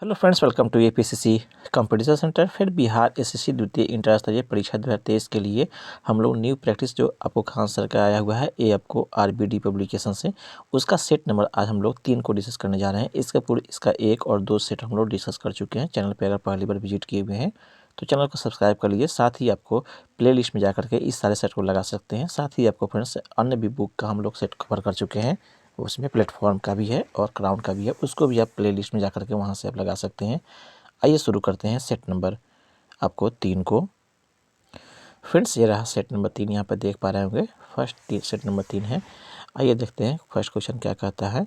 Hello friends, welcome to APCC competition centre. फिर Bihar SSC द्वितीय inter स्तरीय परीक्षा 2023 के लिए हम लोग न्यू प्रैक्टिस जो आपको खान सर का आया हुआ है, ये आपको आरबीडी पब्लिकेशन से उसका सेट नंबर आज हम लोग 3 को डिस्कस करने जा रहे हैं। इसका 1 और 2 सेट हम लोग डिस्कस कर चुके हैं। चैनल पर अगर पहली बार विजिट किए हुए हैं तो चैनल को सब्सक्राइब कर लीजिए। साथ ही आपको प्ले लिस्ट में जा करके इस सारे सेट को लगा सकते हैं। साथ ही आपको फ्रेंड्स अन्य भी बुक का हम लोग सेट कवर कर चुके हैं, उसमें प्लेटफॉर्म का भी है और क्राउन का भी है, उसको भी आप प्ले लिस्ट में जा करके वहाँ से आप लगा सकते हैं। आइए शुरू करते हैं सेट नंबर आपको 3 को। फ्रेंड्स, ये रहा सेट नंबर 3, यहाँ पर देख पा रहे होंगे। सेट नंबर 3 है। आइए देखते हैं फर्स्ट क्वेश्चन क्या कहता है।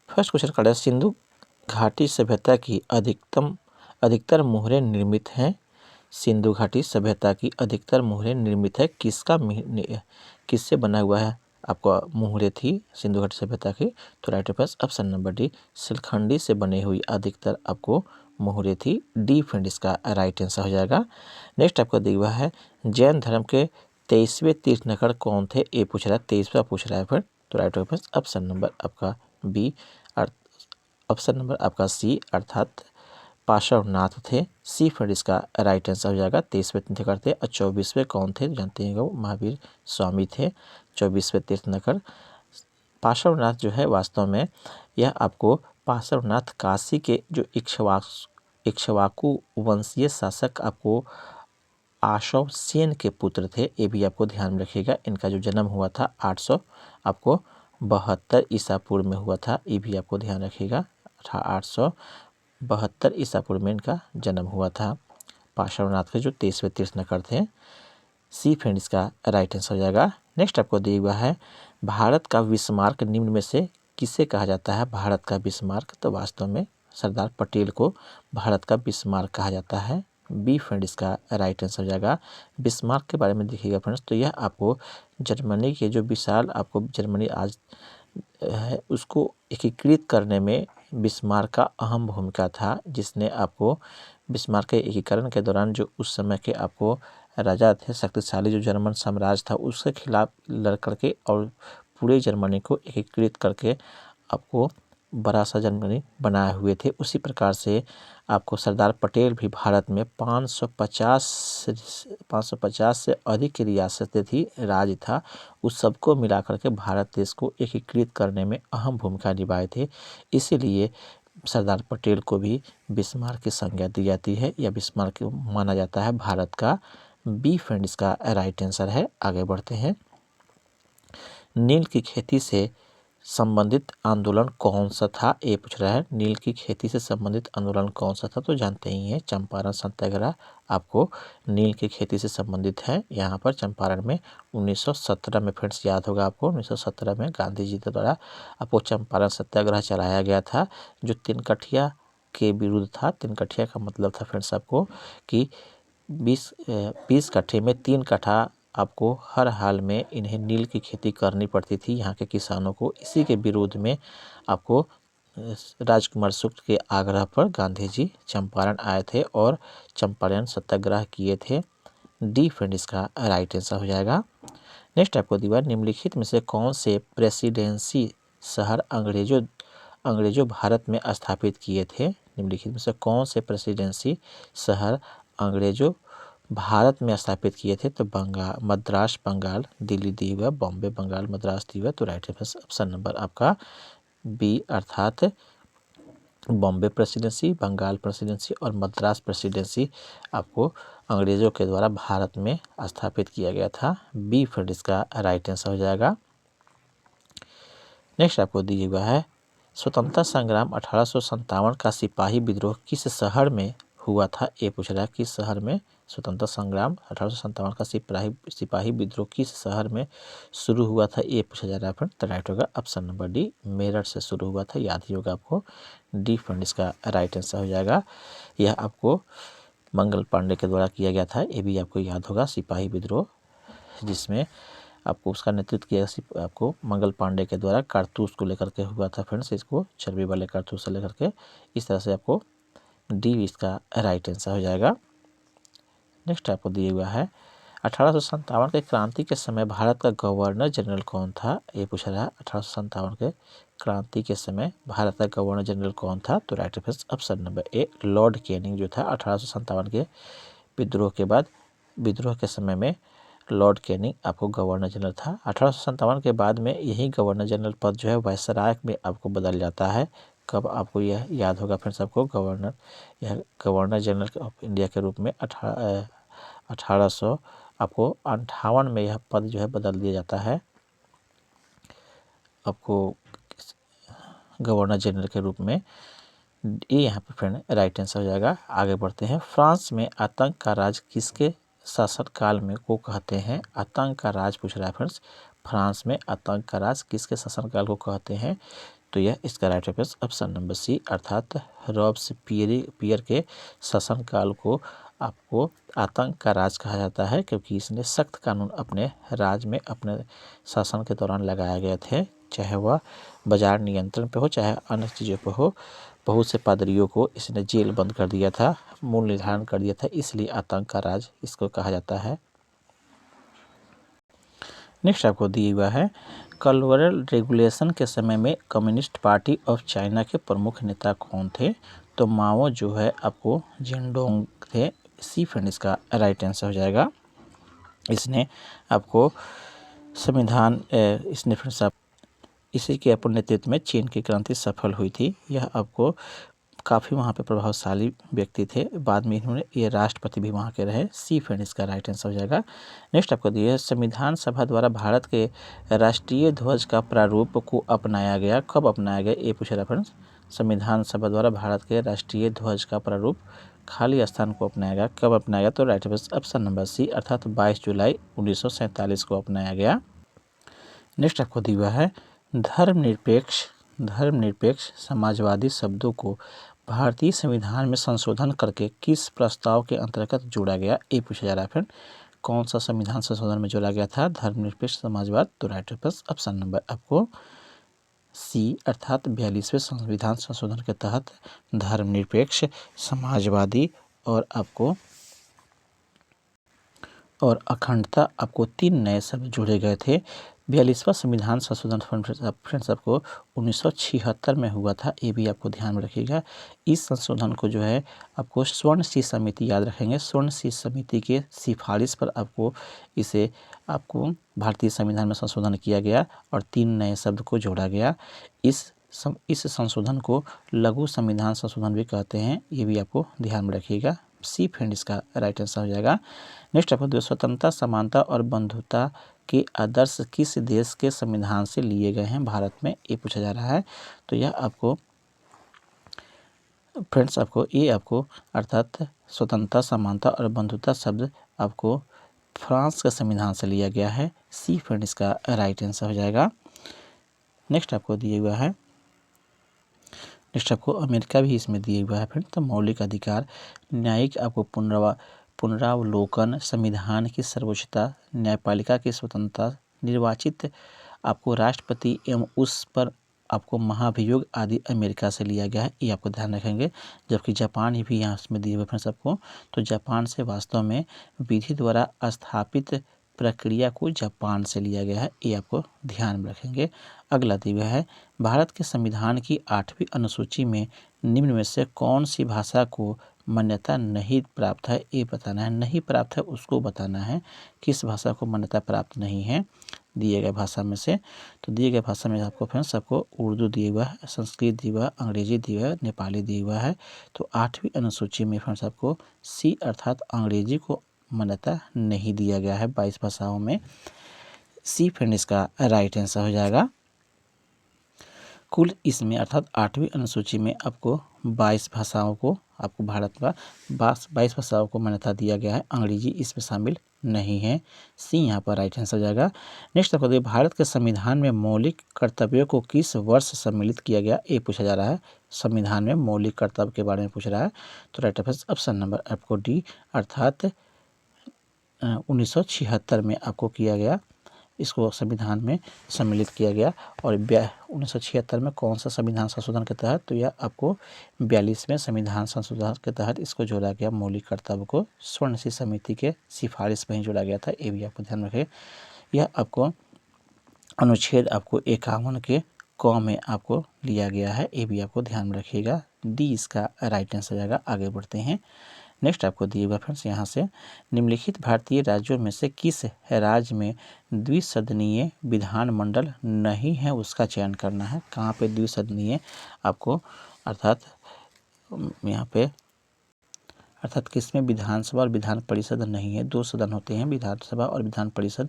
फर्स्ट क्वेश्चन कहता है, सिंधु घाटी सभ्यता की अधिकतर मुहरें निर्मित हैं। सिंधु घाटी सभ्यता की अधिकतर मुहरें निर्मित है, किससे बना हुआ है? आपको मुहरें थी सिंधु घाटी सभ्यता की, तो राइट ऑप्शन नंबर डी, शिलखंडी से बनी हुई अधिकतर आपको मुहरें थी। डी फ्रेंड इसका राइट आंसर हो जाएगा। नेक्स्ट आपको दिया हुआ है, जैन धर्म के 23वें तीर्थंकर कौन थे? ए पूछ रहा है, 23वां पूछ रहा है फिर, तो राइट ऑप्शन नंबर आपका बी, ऑप्शन नंबर आपका सी अर्थात पार्श्वनाथ थे। सी फ्रेंड इसका राइट आंसर हो जाएगा। 23वें तीर्थंकर थे। और 24वें कौन थे? जानते हैं, वो महावीर स्वामी थे 24वें तीर्थंकर। पार्श्वनाथ जो है वास्तव में यह आपको पार्श्वनाथ काशी के जो इक्ष्वाकु वंशीय शासक आपको आशव सेन के पुत्र थे। ये भी आपको ध्यान में रखिएगा। इनका जो जन्म हुआ था 872 ईसा पूर्व में हुआ था, ये भी आपको ध्यान रखिएगा। 872 ईसा पूर्व में इनका जन्म हुआ था। पार्श्वनाथ के जो 23वें तीर्थंकर थे। सी फ्रेंड इसका राइट आंसर हो जाएगा। नेक्स्ट आपको दिया हुआ है, भारत का बिस्मार्क निम्न में से किसे कहा जाता है? भारत का बिस्मार्क, तो वास्तव में सरदार पटेल को भारत का बिस्मार्क कहा जाता है। बी फ्रेंड इसका राइट आंसर हो जाएगा। बिस्मार्क के बारे में देखिएगा फ्रेंड्स, तो यह आपको जर्मनी के जो विशाल आपको जर्मनी आज है उसको एकीकृत करने में बिस्मार्क का अहम भूमिका था, जिसने आपको बिस्मार्क के एकीकरण के दौरान जो उस समय के आपको राजा थे, शक्तिशाली जो जर्मन साम्राज्य था, उसके खिलाफ लड़ करके और पूरे जर्मनी को एकीकृत करके आपको बड़ा सा जर्मनी बनाए हुए थे। उसी प्रकार से आपको सरदार पटेल भी भारत में 550 से अधिक की रियासतें थी, राज्य था, उस सबको मिला करके भारत देश को एकीकृत करने में अहम भूमिका निभाए थे। इसीलिए सरदार पटेल को भी बिस्मार्क की संज्ञा दी जाती है, या बिस्मार्क माना जाता है भारत का। बी फ्रेंड इसका राइट आंसर है। आगे बढ़ते हैं। नील की खेती से संबंधित आंदोलन कौन सा था? ए पूछ रहा है, नील की खेती से संबंधित आंदोलन कौन सा था? तो जानते ही हैं, चंपारण सत्याग्रह आपको नील की खेती से संबंधित है। यहाँ पर चंपारण में 1917 में, फ्रेंड्स याद होगा आपको, 1917 में गांधी जी के द्वारा आपको चंपारण सत्याग्रह चलाया गया था, जो तिनकठिया के विरुद्ध था। तिनकठिया का मतलब था फ्रेंड्स आपको कि 20 कट्ठे में 3 कट्ठा आपको हर हाल में इन्हें नील की खेती करनी पड़ती थी यहाँ के किसानों को। इसी के विरोध में आपको राजकुमार शुक्ल के आग्रह पर गांधी जी चंपारण आए थे और चंपारण सत्याग्रह किए थे। डी फ्रेंड इसका राइट आंसर हो जाएगा। नेक्स्ट आपको दिया, निम्नलिखित में से कौन से प्रेसिडेंसी शहर अंग्रेजों भारत में स्थापित किए थे? निम्नलिखित में से कौन से प्रेसिडेंसी शहर अंग्रेजों भारत में स्थापित किए थे? तो मद्रास बंगाल, दिल्ली दी हुआ, बॉम्बे बंगाल, मद्रास दी हुआ, तो राइट ऑप्शन नंबर आपका बी अर्थात बॉम्बे प्रेसिडेंसी, बंगाल प्रेसिडेंसी और मद्रास प्रेसिडेंसी आपको अंग्रेजों के द्वारा भारत में स्थापित किया गया था। बी फिर इसका राइट आंसर हो जाएगा। नेक्स्ट आपको दिया हुआ है, स्वतंत्रता संग्राम 1857 का सिपाही विद्रोह किस शहर में हुआ था? ए पूछ रहा है, किस शहर में स्वतंत्रता संग्राम 1857 का सिपाही विद्रोह किस शहर में शुरू हुआ था? ये पूछा जा रहा है फ्रेंड, तो राइट होगा ऑप्शन नंबर डी, मेरठ से शुरू हुआ था। याद ही होगा आपको। डी फ्रेंड इसका राइट आंसर हो जाएगा। यह आपको मंगल पांडे के द्वारा किया गया था, ये भी आपको याद होगा, सिपाही विद्रोह, जिसमें आपको उसका नेतृत्व किया आपको मंगल पांडे के द्वारा कारतूस को लेकर के हुआ था फ्रेंड्स। इसको चर्बी वाले कारतूस से लेकर के, इस तरह से आपको डी इसका राइट आंसर हो जाएगा। नेक्स्ट आपको दिया हुआ है, 1857 के क्रांति के समय भारत का गवर्नर जनरल कौन था? ये पूछा रहा है, 1857 के क्रांति के समय भारत का गवर्नर जनरल कौन था? तो राइट आंसर ऑप्शन नंबर ए लॉर्ड कैनिंग जो था 1857 के विद्रोह के समय में लॉर्ड कैनिंग आपको गवर्नर जनरल था। 1857 के बाद में यही गवर्नर जनरल पद जो है वायसराय में आपको बदल जाता है। कब? आपको यह याद होगा फ्रेंड्स, आपको गवर्नर जनरल ऑफ इंडिया के रूप में 1858 में यह पद जो है बदल दिया जाता है आपको गवर्नर जनरल के रूप में। ये यहाँ पे फ्रेंड राइट आंसर हो जाएगा। आगे बढ़ते हैं। फ्रांस में आतंक का राज किसके शासनकाल में को कहते हैं? आतंक का राज पूछ रहा है फ्रेंड्स। फ्रांस में आतंक का राज किसके शासनकाल को कहते हैं? तो यह इसका right answer option number C अर्थात रॉब्सपियर के शासनकाल को आपको आतंक का राज कहा जाता है, क्योंकि इसने सख्त कानून अपने राज में अपने शासन के दौरान लगाए गए थे, चाहे वह बाजार नियंत्रण पे हो चाहे अन्य चीज़ों पे हो। बहुत से पादरियों को इसने जेल बंद कर दिया था, मूल निर्धारण कर दिया था, इसलिए आतंक का राज इसको कहा जाता है। नेक्स्ट आपको दिया हुआ है कल्चरल रेगुलेशन के समय में कम्युनिस्ट पार्टी ऑफ चाइना के प्रमुख नेता कौन थे? तो माओ जो है आपको जेडोंग थे। सी फ्रेंड इसका राइट आंसर हो जाएगा। इसने आपको संविधान इसने फ्रेंड्स आप इसी के अपने नेतृत्व में चीन की क्रांति सफल हुई थी। यह आपको काफ़ी वहाँ पे प्रभावशाली व्यक्ति थे। बाद में इन्होंने ये राष्ट्रपति भी वहाँ के रहे। सी फ्रेंड इसका राइट आंसर हो जाएगा। नेक्स्ट आपको दिया है संविधान सभा द्वारा भारत के राष्ट्रीय ध्वज का प्रारूप को अपनाया गया। कब अपनाया गया ये पूछ रहा फ्रेंड्स। संविधान सभा द्वारा भारत के राष्ट्रीय ध्वज का प्रारूप खाली स्थान को अपनाया गया। कब अपनाया गया? तो right answer option number C अर्थात 22 जुलाई 1947 को अपनाया गया। नेक्स्ट आपको दिया है धर्मनिरपेक्ष समाजवादी शब्दों को भारतीय संविधान में संशोधन करके किस प्रस्ताव के अंतर्गत जोड़ा गया? ये पूछा जा रहा है फ्रेंड। कौन सा संविधान संशोधन में जोड़ा गया था धर्मनिरपेक्ष समाजवाद? तो राइट आंसर ऑप्शन नंबर आपको सी अर्थात 42वें संविधान संशोधन के तहत धर्मनिरपेक्ष समाजवादी और अखंडता आपको 3 नए शब्द जोड़े गए थे। 42वां संविधान संशोधन फ्रेंड्स आपको 1976 में हुआ था, ये भी आपको ध्यान में रखिएगा। इस संशोधन को जो है आपको स्वर्ण सी समिति याद रखेंगे, स्वर्ण सी समिति के सिफारिश पर इसे आपको भारतीय संविधान में संशोधन किया गया और 3 नए शब्द को जोड़ा गया। इस संशोधन को लघु संविधान संशोधन भी कहते हैं, ये भी आपको ध्यान में रखिएगा। सी फ्रेंड इसका राइट आंसर हो जाएगा। नेक्स्ट आपको स्वतंत्रता समानता और बंधुता के आदर्श किस देश के संविधान से लिए गए हैं भारत में? ये पूछा जा रहा है। तो यह आपको फ्रेंड्स आपको अर्थात स्वतंत्रता समानता और बंधुता शब्द आपको फ्रांस के संविधान से लिया गया है। सी फ्रेंड इसका राइट आंसर हो जाएगा। नेक्स्ट आपको दिया हुआ है नेक्स्ट आपको अमेरिका भी इसमें दिया हुआ है फ्रेंड। तो मौलिक अधिकार, न्यायिक आपको पुनरावलोकन, संविधान की सर्वोच्चता, न्यायपालिका की स्वतंत्रता, निर्वाचित आपको राष्ट्रपति एवं उस पर आपको महाभियोग आदि अमेरिका से लिया गया है, ये आपको ध्यान रखेंगे। जबकि जापान भी यहाँ इसमें दिए हुए फ्रेंड्स आपको। तो जापान से वास्तव में विधि द्वारा स्थापित प्रक्रिया को जापान से लिया गया है, ये आपको ध्यान में रखेंगे। अगला दिया है भारत के संविधान की 8वीं अनुसूची में निम्न में से कौन सी भाषा को मान्यता नहीं प्राप्त है? ये बताना है। नहीं प्राप्त है उसको बताना है, किस भाषा को मान्यता प्राप्त नहीं है दिए गए भाषा में से। तो दिए गए भाषा में आपको फ्रेंड्स आपको उर्दू दिया हुआ है, संस्कृत दिया हुआ है, अंग्रेजी दिया हुआ है, नेपाली दिया हुआ है। तो 8वीं अनुसूची में फ्रेंड्स आपको सी अर्थात अंग्रेजी को मान्यता नहीं दिया गया है 22 भाषाओं में। सी फ्रेंड इसका राइट आंसर हो जाएगा। कुल इसमें अर्थात 8वीं अनुसूची में आपको 22 भाषाओं को आपको भारत का 22 भाषाओं को मान्यता दिया गया है, अंग्रेजी इसमें शामिल नहीं है। सी यहाँ पर राइट आंसर हो जाएगा। नेक्स्ट आपको देखिए भारत के संविधान में मौलिक कर्तव्यों को किस वर्ष सम्मिलित किया गया? ये पूछा जा रहा है। संविधान में मौलिक कर्तव्य के बारे में पूछ रहा है। तो राइट आंसर ऑप्शन नंबर आपको डी अर्थात 1976 में आपको किया गया, इसको संविधान में सम्मिलित किया गया। और 1976 में कौन सा संविधान संशोधन के तहत? तो यह आपको 42वें संविधान संशोधन के तहत इसको जोड़ा गया। मौलिक कर्तव्य को स्वर्ण सी समिति के सिफारिश में ही जोड़ा गया था, ये भी आपको ध्यान रखें। यह आपको अनुच्छेद आपको 51 के क में आपको लिया गया है, ये भी आपको ध्यान में रखिएगा। डी इसका राइट आंसर हो जाएगा। आगे बढ़ते हैं। नेक्स्ट आपको दिए हुआ फ्रेंड्स यहाँ से, निम्नलिखित भारतीय राज्यों में से किस राज्य में द्विसदनीय विधानमंडल नहीं है, उसका चयन करना है। कहाँ पे द्विसदनीय आपको अर्थात यहाँ पे किसमें विधानसभा और विधान परिषद नहीं है, 2 सदन होते हैं विधानसभा और विधान परिषद,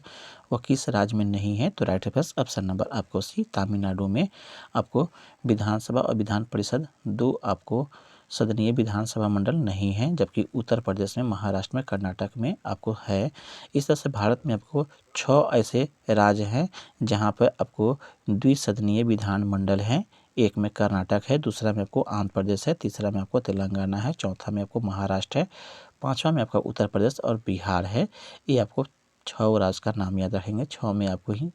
वो किस राज्य में नहीं है। तो राइट है ऑप्शन नंबर आपको सी, तमिलनाडु में आपको विधानसभा और विधान परिषद 2 आपको सदनीय विधानसभा मंडल नहीं है, जबकि उत्तर प्रदेश में, महाराष्ट्र में, कर्नाटक में आपको है। इस तरह से भारत में आपको 6 ऐसे राज्य हैं जहाँ पर आपको द्विसदनीय विधान मंडल हैं। एक में कर्नाटक है, दूसरा में आपको आंध्र प्रदेश है, तीसरा में आपको तेलंगाना है, चौथा में आपको महाराष्ट्र है, पांचवा में आपका उत्तर प्रदेश और बिहार है। ये आपको 6 राज्य का नाम याद रखेंगे। 6 में आपको ही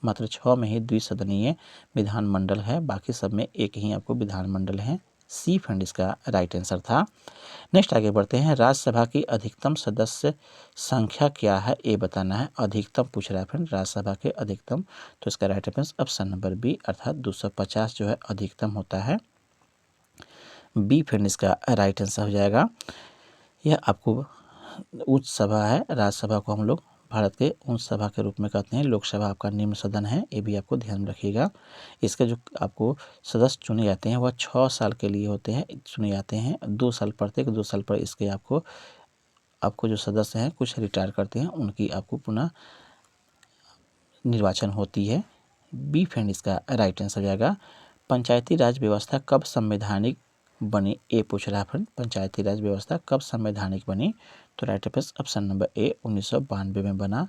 मात्र 6 में ही द्विसदनीय विधानमंडल है, बाकी सब में एक ही आपको विधानमंडल है। सी फ्रेंड इसका राइट आंसर था। नेक्स्ट आगे बढ़ते हैं। राज्यसभा की अधिकतम सदस्य संख्या क्या है, ये बताना है। अधिकतम पूछ रहा है फ्रेंड, राज्यसभा के अधिकतम, तो इसका right answer option number B अर्थात 250 जो है अधिकतम होता है। बी फ्रेंड इसका राइट आंसर हो जाएगा। यह आपको उच्च सभा है, राज्यसभा को हम लोग भारत के उच्च सभा के रूप में कहते हैं। लोकसभा आपका निम्न सदन है, ये भी आपको ध्यान रखिएगा। इसके जो आपको सदस्य चुने जाते हैं वह 6 साल के लिए होते हैं, चुने जाते हैं। 2 साल प्रत्येक 2 साल पर इसके आपको जो सदस्य हैं कुछ रिटायर करते हैं, उनकी आपको पुनः निर्वाचन होती है। बी फ्रेंड इसका राइट आंसर हो जाएगा। पंचायती राज व्यवस्था कब संवैधानिक बनी, ए पूछ रहा है फ्रेंड। पंचायती राज व्यवस्था कब संवैधानिक बनी, तो राइट ऑप्शन नंबर ए 1992 में बना।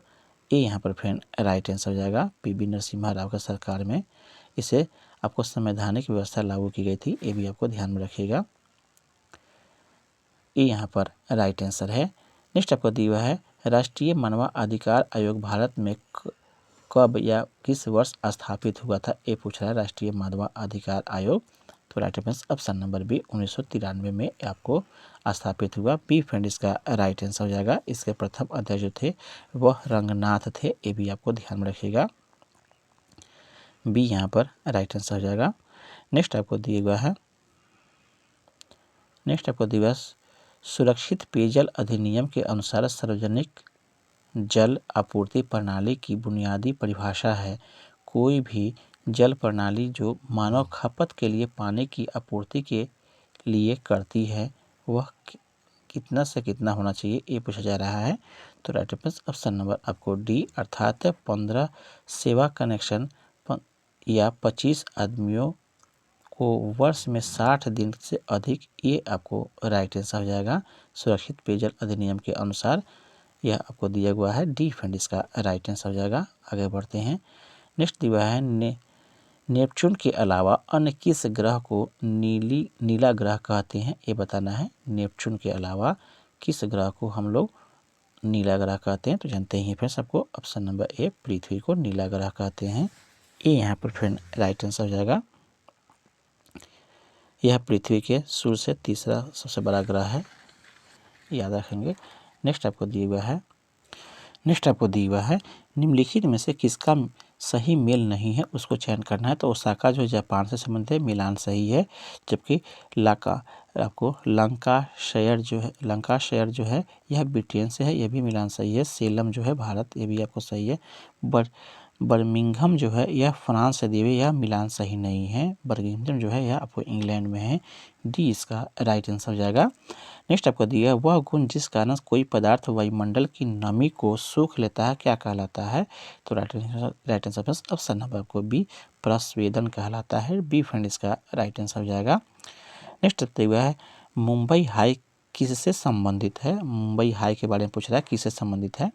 ए यहाँ पर फ्रेंड राइट आंसर हो जाएगा। पीवी नरसिम्हा राव का सरकार में इसे आपको संवैधानिक व्यवस्था लागू की गई थी, ये भी आपको ध्यान में रखिएगा। ये यहाँ पर राइट आंसर है। नेक्स्ट आपको दिया हुआ है, राष्ट्रीय मानवाधिकार आयोग भारत में कब या किस वर्ष स्थापित हुआ था, ये पूछ रहा है राष्ट्रीय मानवाधिकार आयोग। तो right answer option number B 1993 में आपको स्थापित हुआ। बी फ्रेंड इसका राइट आंसर हो जाएगा। इसके प्रथम अध्यक्ष जो थे वह रंगनाथ थे, ये भी आपको ध्यान में रखिएगा। बी यहाँ पर राइट आंसर हो जाएगा। नेक्स्ट आपको दिया हुआ है, सुरक्षित पेयजल अधिनियम के अनुसार सार्वजनिक जल आपूर्ति प्रणाली की बुनियादी परिभाषा है। कोई भी जल प्रणाली जो मानव खपत के लिए पानी की आपूर्ति के लिए करती है वह कितना से कितना होना चाहिए, ये पूछा जा रहा है। तो राइट ऑप्शन नंबर आपको डी अर्थात 15 सेवा कनेक्शन या 25 आदमियों को वर्ष में 60 दिन से अधिक, ये आपको राइट आंसर हो जाएगा। सुरक्षित पेयजल अधिनियम के अनुसार यह आपको दिया हुआ है। डी फ्रेंड इसका राइट आंसर हो जाएगा। आगे बढ़ते हैं। नेक्स्ट दिया है, नेपच्यून के अलावा अन्य किस ग्रह को नीला ग्रह कहते हैं, ये बताना है। नेपच्यून के अलावा किस ग्रह को हम लोग नीला ग्रह कहते हैं, तो जानते ही फ्रेंड्स आपको ऑप्शन नंबर ए पृथ्वी को नीला ग्रह कहते हैं। ये यहाँ पर फ्रेंड राइट आंसर हो जाएगा। यह पृथ्वी के सूर्य से तीसरा सबसे बड़ा ग्रह है, याद रखेंगे। नेक्स्ट आपको दिया हुआ है, निम्नलिखित में से किसका सही मेल नहीं है, उसको चयन करना है। तो ओसाका जो जापान से संबंधित है, मिलान सही है। जबकि लंकाशायर जो है यह ब्रिटेन से है, यह भी मिलान सही है। सेलम जो है भारत, ये भी आपको सही है। बर्मिंघम जो है यह फ्रांस से दी हुई, यह मिलान सही नहीं है। बर्मिंघम जो है यह आपको इंग्लैंड में है। डी इसका राइट आंसर हो जाएगा। नेक्स्ट आपको दिया वह गुण जिस कारण कोई पदार्थ वायुमंडल की नमी को सूख लेता है क्या कहलाता है, तो राइट आंसर ऑप्शन नंबर आपको बी प्रस्वेदन कहलाता है। बी फ्रेंड इसका राइट आंसर हो जाएगा। नेक्स्ट दिया है, मुंबई हाई किससे संबंधित है, मुंबई हाई के बारे में पूछ रहा है, किससे संबंधित है,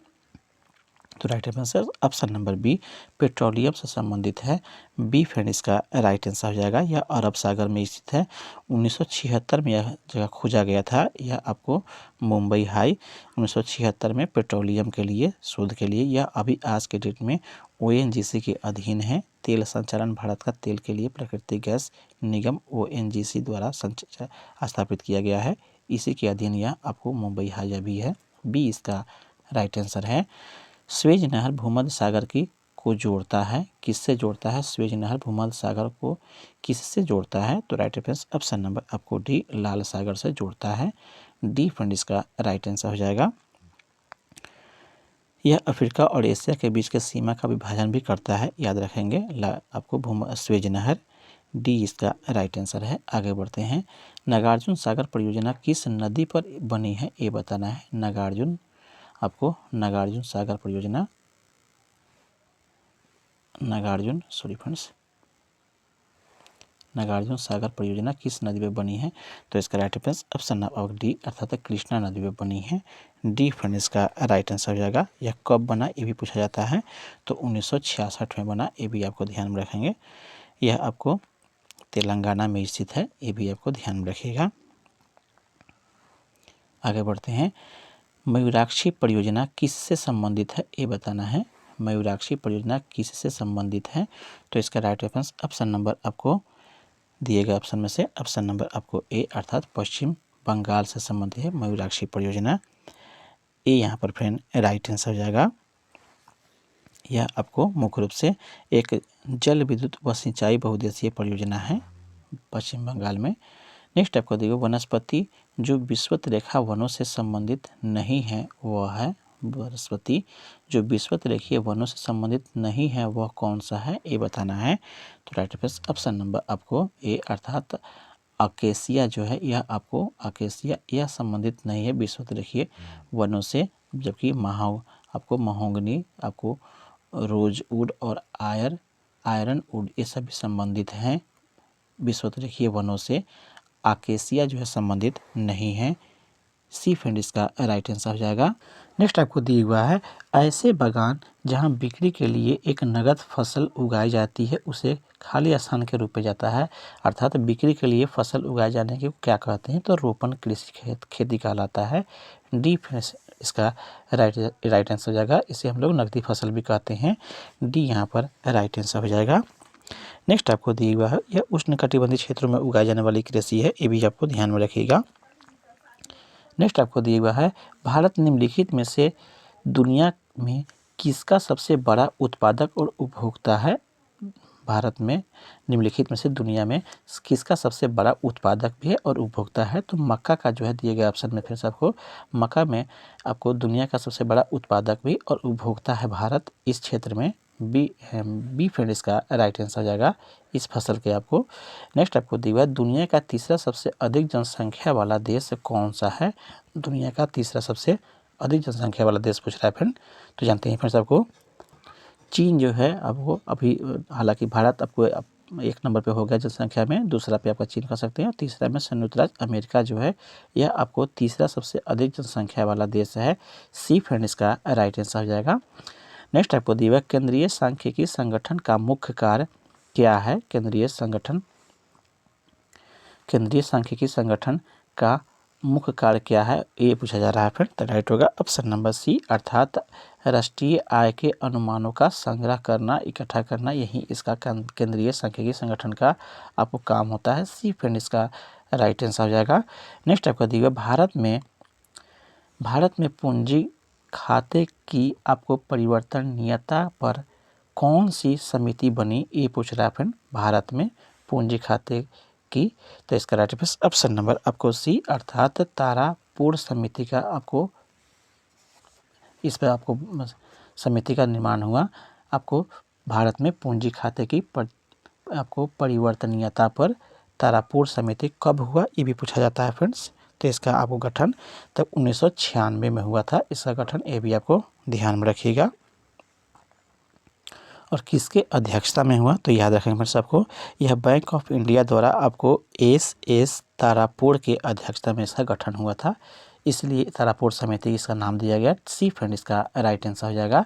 तो right answer option number B petroleum से संबंधित है। बी फ्रेंड इसका राइट आंसर हो जाएगा। यह अरब सागर में स्थित है। 1976 में यह जगह खोजा गया था। यह आपको मुंबई हाई 1976 में पेट्रोलियम के लिए, शोध के लिए, यह अभी आज के डेट में ONGC के अधीन है। तेल संचालन भारत का तेल के लिए प्राकृतिक गैस निगम ONGC द्वारा स्थापित किया गया है। इसी के अधीन यह आपको मुंबई हाई भी है। बी इसका राइट आंसर है। स्वेज नहर भूमध्य सागर की को जोड़ता है, किससे जोड़ता है? स्वेज नहर भूमध्य सागर को किससे जोड़ता है? तो राइट रेफरेंस ऑप्शन नंबर आपको डी, लाल सागर से जोड़ता है। डी फ्रेंड इसका राइट आंसर हो जाएगा। यह अफ्रीका और एशिया के बीच के सीमा का विभाजन भी करता है, याद रखेंगे आपको स्वेज नहर। डी इसका राइट आंसर है। आगे बढ़ते हैं। नागार्जुन सागर परियोजना किस नदी पर बनी है, ये बताना है। नागार्जुन सागर परियोजना, नागार्जुन सागर परियोजना किस नदी पर बनी है? तो इसका right answer option number D अर्थात कृष्णा नदी पर बनी है। डी फ्रेंड इसका राइट आंसर हो जाएगा। यह कब बना, ये भी पूछा जाता है। तो 1966 में बना, ये भी आपको ध्यान में रखेंगे। यह आपको तेलंगाना में स्थित है, ये भी आपको ध्यान में रखिएगा। आगे बढ़ते हैं। मयूराक्षी परियोजना किससे संबंधित है, ये बताना है। मयूराक्षी परियोजना किससे संबंधित है? तो इसका राइट रेफरेंस ऑप्शन नंबर आपको दिए गए ऑप्शन में से ऑप्शन नंबर आपको ए अर्थात पश्चिम बंगाल से संबंधित है मयूराक्षी परियोजना। ए यहाँ पर फ्रेंड राइट आंसर हो जाएगा। यह आपको मुख्य रूप से एक जल विद्युत व सिंचाई बहुउद्देशीय परियोजना है पश्चिम बंगाल में। नेक्स्ट आपको देखिए, वनस्पति जो विषुवत रेखा वनों से संबंधित नहीं है वह है, वनस्पति जो विषुवत रेखीय वनों से संबंधित नहीं है वह कौन सा है, ये बताना है। तो राइट आंसर ऑप्शन नंबर आपको ए अर्थात अकेसिया जो है, यह आपको अकेसिया यह संबंधित नहीं है विषुवत रेखीय वनों से, जबकि आपको महोगनी, आपको रोजवुड और आयरन वुड ये सभी संबंधित हैं विषुवत रेखीय वनों से। आकेसिया जो है संबंधित नहीं है। सी फ्रेंड इसका राइट आंसर हो जाएगा। नेक्स्ट आपको दिया हुआ है, ऐसे बागान जहां बिक्री के लिए एक नगद फसल उगाई जाती है उसे खाली स्थान के रूप में जाता है, अर्थात बिक्री के लिए फसल उगाए जाने के क्या कहते हैं? तो रोपण कृषि खेती कहलाता है। डी इसका राइट आंसर हो जाएगा। इसे हम लोग नकदी फसल भी कहते हैं। डी यहाँ पर राइट आंसर हो जाएगा। नेक्स्ट आपको दिया हुआ है, यह उष्णकटिबंधीय क्षेत्रों में उगाई जाने वाली कृषि है, ये भी आपको ध्यान में रखिएगा। नेक्स्ट आपको दिया हुआ है, भारत निम्नलिखित में से दुनिया में किसका सबसे बड़ा उत्पादक और उपभोक्ता है? भारत में निम्नलिखित में से दुनिया में किसका सबसे बड़ा उत्पादक भी है और उपभोक्ता है? तो मक्का का जो है दिए गए ऑप्शन में फिर से आपको मक्का में आपको दुनिया का सबसे बड़ा उत्पादक भी और उपभोक्ता है भारत इस क्षेत्र में। बी फ्रेंड इसका राइट आंसर हो जाएगा इस फसल के आपको। नेक्स्ट आपको दिया हुआ है, दुनिया का तीसरा सबसे अधिक जनसंख्या वाला देश कौन सा है? दुनिया का तीसरा सबसे अधिक जनसंख्या वाला देश पूछ रहा है फ्रेंड। तो जानते हैं फ्रेंड्स आपको चीन जो है आपको अभी, हालांकि भारत आपको एक नंबर पे हो गया जनसंख्या में, दूसरा पे आपका चीन कह सकते हैं, और तीसरा में संयुक्त राज्य अमेरिका जो है यह आपको तीसरा सबसे अधिक जनसंख्या वाला देश है। सी फ्रेंड इसका राइट आंसर हो जाएगा। नेक्स्ट आपको दिया हुआ, केंद्रीय सांख्यिकी संगठन का मुख्य कार्य क्या है? केंद्रीय सांख्यिकी संगठन का मुख्य कार्य क्या है, ये पूछा जा रहा है फिर। तो राइट होगा ऑप्शन नंबर सी अर्थात राष्ट्रीय आय के अनुमानों का संग्रह करना, इकट्ठा करना, यही इसका केंद्रीय सांख्यिकी संगठन का आपको काम होता है। सी फ्रेंड इसका राइट आंसर हो जाएगा। नेक्स्ट आपको दिया भारत में पूंजी खाते की आपको परिवर्तनीयता पर कौन सी समिति बनी, ये पूछ रहा है फ्रेंड। भारत में पूंजी खाते की, तो इसका राइट आंसर ऑप्शन नंबर आपको सी अर्थात तारापुर समिति का आपको इस पर आपको समिति का निर्माण हुआ। आपको भारत में पूंजी खाते की आपको परिवर्तनीयता पर तारापुर समिति कब हुआ, ये भी पूछा जाता है फ्रेंड्स। तो इसका आपको गठन तब 1996 में हुआ था इसका गठन, ये भी आपको ध्यान में रखिएगा। और किसके अध्यक्षता में हुआ, तो याद रखेंगे फ्रेंड्स आपको, यह बैंक ऑफ इंडिया द्वारा आपको एस तारापुर के अध्यक्षता में इसका गठन हुआ था, इसलिए तारापुर समिति इसका नाम दिया गया। सी फ्रेंड इसका राइट आंसर हो जाएगा।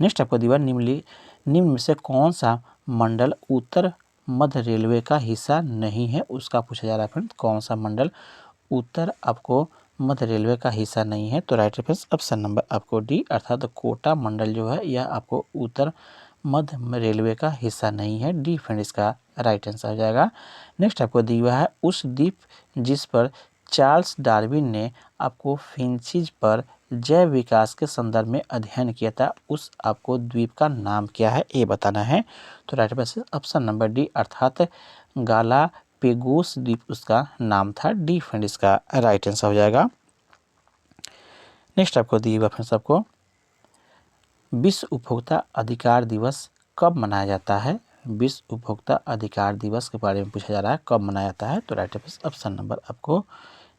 नेक्स्ट आपको दिया निम्न में से कौन सा मंडल उत्तर मध्य रेलवे का हिस्सा नहीं है, उसका पूछा जा रहा है फ्रेंड। कौन सा मंडल उत्तर आपको मध्य रेलवे का हिस्सा नहीं है? तो राइट आंसर ऑप्शन नंबर आपको डी अर्थात कोटा मंडल जो है यह आपको उत्तर मध्य रेलवे का हिस्सा नहीं है। डी फ्रेंड इसका राइट आंसर हो जाएगा। नेक्स्ट आपको दिया हुआ है, उस द्वीप जिस पर चार्ल्स डार्विन ने आपको फिंचीज पर जैव विकास के संदर्भ में अध्ययन किया था, उस आपको द्वीप का नाम क्या है ये बताना है। तो right answer option number D अर्थात गालापेगोस द्वीप उसका नाम था। डी फ्रेंड इसका राइट आंसर हो जाएगा। नेक्स्ट आपको दिएगा फ्रेंड्स, आपको विश्व उपभोक्ता अधिकार दिवस कब मनाया जाता है। विश्व उपभोक्ता अधिकार दिवस के बारे में पूछा जा रहा है, कब मनाया जाता है। तो राइट ऑप्शन नंबर आपको